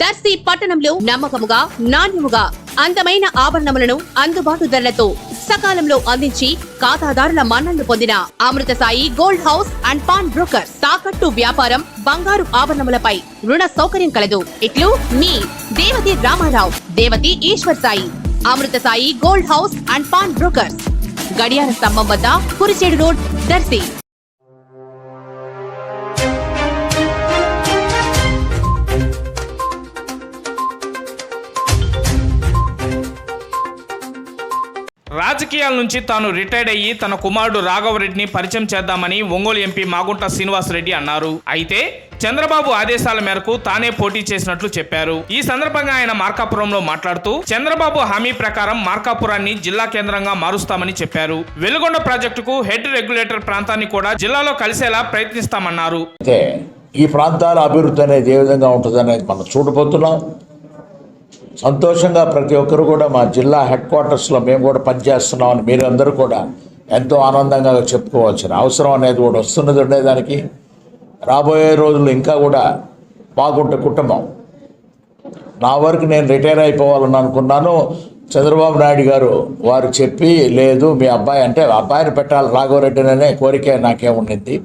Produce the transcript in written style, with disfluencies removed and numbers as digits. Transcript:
దర్శి పట్టణంలో నమ్మకముగా నాణ్యముగా అందమైన ఆభరణములను అందుబాటు ధరలతో సకాలంలో అందించి ఖాతాదారుల మన్ననలు పొందిన Amrutha Sai gold house and pawn broker. తాకట్టు వ్యాపారం, బంగారు ఆభరణములపై రుణ సౌకర్యం కలదు. ఇట్లు మీ Devathi Ramarao, Devathi Eswar Sai. Amrutha Sai gold house and pawn brokers, గడియార స్తంభం వద్ద, కురిచేడు రోడ్, దర్శి. రాజకీయాల నుంచి తాను రిటైర్డ్ అయ్యి తన కుమారుడు రాఘవరెడ్డిని పరిచయం చేద్దామని ఒంగోలు ఎంపీ మాగుంట శ్రీనివాసరెడ్డి అన్నారు. అయితే చంద్రబాబు ఆదేశాల మేరకు తానే పోటీ చేసినట్లు చెప్పారు. ఈ సందర్భంగా ఆయన మార్కాపురంలో మాట్లాడుతూ చంద్రబాబు హామీ ప్రకారం మార్కాపురాన్ని జిల్లా కేంద్రంగా మారుస్తామని చెప్పారు. వెలుగొండ ప్రాజెక్టుకు హెడ్ రెగ్యులేటర్ ప్రాంతాన్ని కూడా జిల్లాలో కలిసేలా ప్రయత్నిస్తామన్నారు. ఈ ప్రాంతాల అభివృద్ధి అనేది ఏ విధంగా ఉంటుందనేది మనం చూడబోతున్నాం. సంతోషంగా ప్రతి ఒక్కరు కూడా మా జిల్లా హెడ్ క్వార్టర్స్లో మేము కూడా పనిచేస్తున్నామని మీరందరూ కూడా ఎంతో ఆనందంగా చెప్పుకోవాల్సిన అవసరం అనేది కూడా వస్తున్నది. ఉండేదానికి రాబోయే రోజులు ఇంకా కూడా బాగుంటే కుటుంబం నా వరకు నేను రిటైర్ అయిపోవాలని అనుకున్నాను. చంద్రబాబు నాయుడు గారు వారు చెప్పి లేదు మీ అబ్బాయి అంటే అబ్బాయిని పెట్టాలి రాఘవరెడ్డిని అనే కోరిక నాకేముండింది.